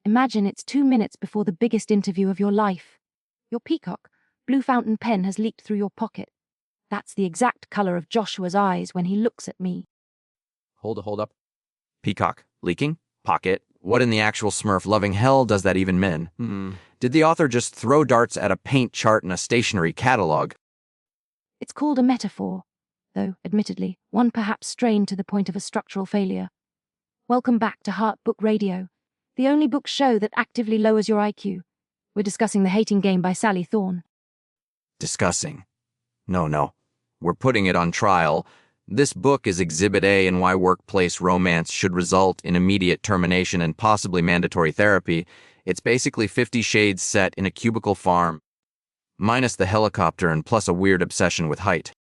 Imagine it's 2 minutes before the biggest interview of your life. Your peacock, blue fountain pen has leaked through your pocket. That's the exact color of Joshua's eyes when he looks at me. Hold up. Peacock. Leaking? Pocket. What in the actual Smurf-loving hell does that even mean? Did the author just throw darts at a paint chart in a stationery catalog? It's called a metaphor, though, admittedly, one perhaps strained to the point of a structural failure. Welcome back to Heart Book Radio, the only book show that actively lowers your IQ. We're discussing The Hating Game by Sally Thorne. Discussing. No. We're putting it on trial. This book is Exhibit A in why workplace romance should result in immediate termination and possibly mandatory therapy. It's basically 50 Shades set in a cubicle farm, minus the helicopter and plus a weird obsession with height.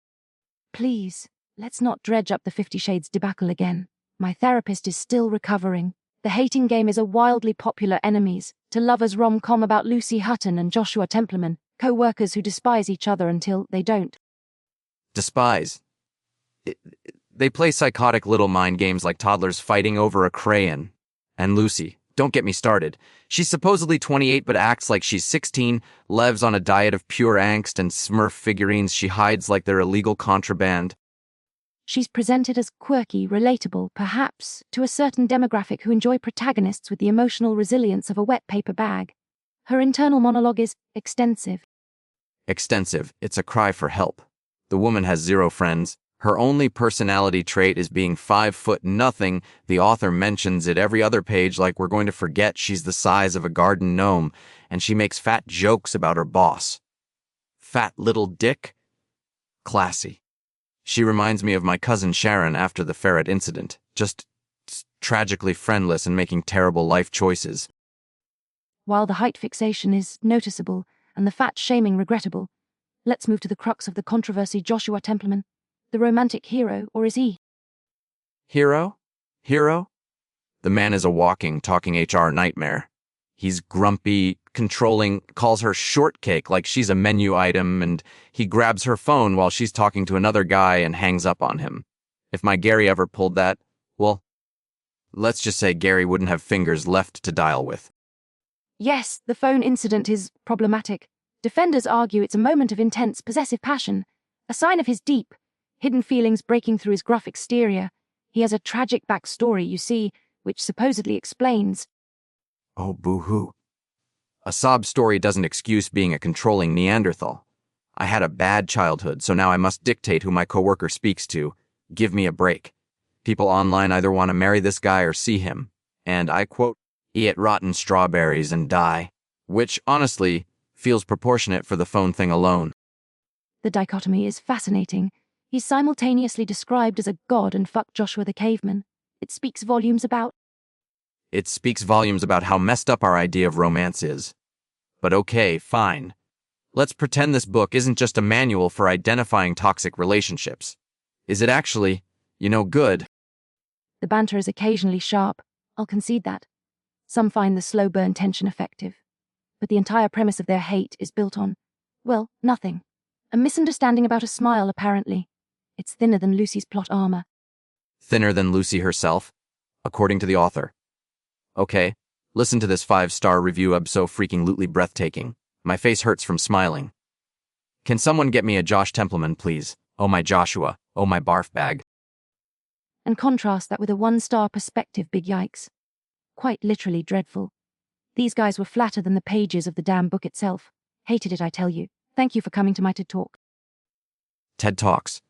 Please, let's not dredge up the 50 Shades debacle again. My therapist is still recovering. The Hating Game is a wildly popular enemies to lovers rom-com about Lucy Hutton and Joshua Templeman, co-workers who despise each other until they don't. Despise. They play psychotic little mind games like toddlers fighting over a crayon. And Lucy, don't get me started. She's supposedly 28 but acts like she's 16, lives on a diet of pure angst and Smurf figurines she hides like they're illegal contraband. She's presented as quirky, relatable, perhaps, to a certain demographic who enjoy protagonists with the emotional resilience of a wet paper bag. Her internal monologue is extensive. Extensive. It's a cry for help. The woman has 0 friends. Her only personality trait is being 5'0". The author mentions it every other page like we're going to forget she's the size of a garden gnome, and she makes fat jokes about her boss. Fat little dick? Classy. She reminds me of my cousin Sharon after the ferret incident, just tragically friendless and making terrible life choices. While the height fixation is noticeable and the fat shaming regrettable, let's move to the crux of the controversy. Joshua Templeman, the romantic hero, or is he? Hero? The man is a walking, talking HR nightmare. He's grumpy, controlling, calls her shortcake like she's a menu item, and he grabs her phone while she's talking to another guy and hangs up on him. If my Gary ever pulled that, well, let's just say Gary wouldn't have fingers left to dial with. Yes, the phone incident is problematic. Defenders argue it's a moment of intense, possessive passion, a sign of his deep, hidden feelings breaking through his gruff exterior. He has a tragic backstory, you see, which supposedly explains. Oh, boo-hoo. A sob story doesn't excuse being a controlling Neanderthal. I had a bad childhood, so now I must dictate who my coworker speaks to. Give me a break. People online either want to marry this guy or see him, and I quote, eat rotten strawberries and die, which, honestly, feels proportionate for the phone thing alone. The dichotomy is fascinating. He's simultaneously described as a god and fuck Joshua the caveman. It speaks volumes about how messed up our idea of romance is. But okay, fine. Let's pretend this book isn't just a manual for identifying toxic relationships. Is it actually, good? The banter is occasionally sharp, I'll concede that. Some find the slow burn tension effective. But the entire premise of their hate is built on, well, nothing. A misunderstanding about a smile, apparently. It's thinner than Lucy's plot armor. Thinner than Lucy herself, according to the author. Okay, listen to this 5-star review so freaking-lutely breathtaking. My face hurts from smiling. Can someone get me a Josh Templeman, please? Oh my Joshua, oh my barf bag. And contrast that with a 1-star perspective, big yikes. Quite literally dreadful. These guys were flatter than the pages of the damn book itself. Hated it, I tell you. Thank you for coming to my TED Talk. TED Talks.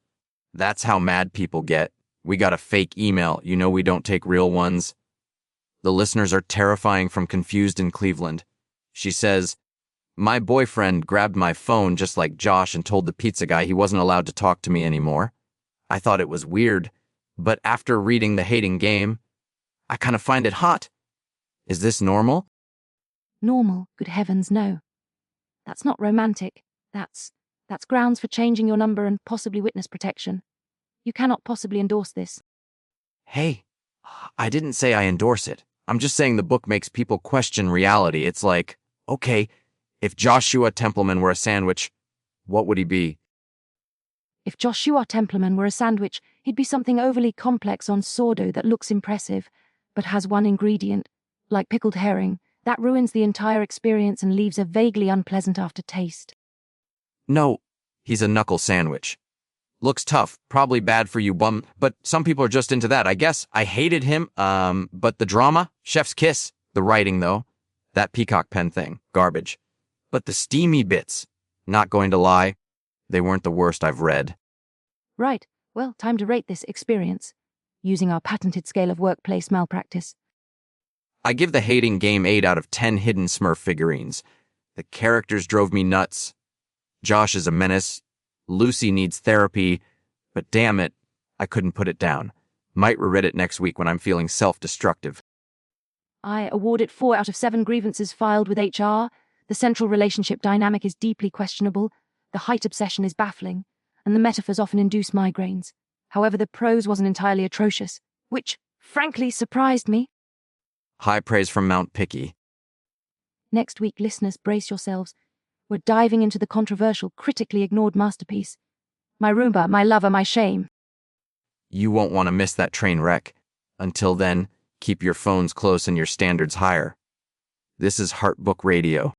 That's how mad people get. We got a fake email, we don't take real ones. The listeners are terrifying from Confused in Cleveland. She says, my boyfriend grabbed my phone just like Josh and told the pizza guy he wasn't allowed to talk to me anymore. I thought it was weird, but after reading The Hating Game, I kind of find it hot. Is this normal? Normal? Good heavens, no. That's not romantic. That's grounds for changing your number and possibly witness protection. You cannot possibly endorse this. Hey, I didn't say I endorse it. I'm just saying the book makes people question reality. It's like, okay, if Joshua Templeman were a sandwich, what would he be? If Joshua Templeman were a sandwich, he'd be something overly complex on sourdough that looks impressive, but has one ingredient, like pickled herring, That ruins the entire experience and leaves a vaguely unpleasant aftertaste. No, he's a knuckle sandwich. Looks tough, probably bad for you, bum, but some people are just into that, I guess. I hated him, but the drama, chef's kiss, the writing, though, that peacock pen thing, garbage. But the steamy bits, not going to lie, they weren't the worst I've read. Right, well, time to rate this experience, using our patented scale of workplace malpractice. I give the hating game 8 out of 10 hidden Smurf figurines. The characters drove me nuts. Josh is a menace. Lucy needs therapy. But damn it, I couldn't put it down. Might reread it next week when I'm feeling self-destructive. I award it 4 out of 7 grievances filed with HR. The central relationship dynamic is deeply questionable. The height obsession is baffling. And the metaphors often induce migraines. However, the prose wasn't entirely atrocious, which, frankly, surprised me. High praise from Mount Picky. Next week, listeners, brace yourselves. We're diving into the controversial, critically ignored masterpiece. My Roomba, my lover, my shame. You won't want to miss that train wreck. Until then, keep your phones close and your standards higher. This is Heartbook Radio.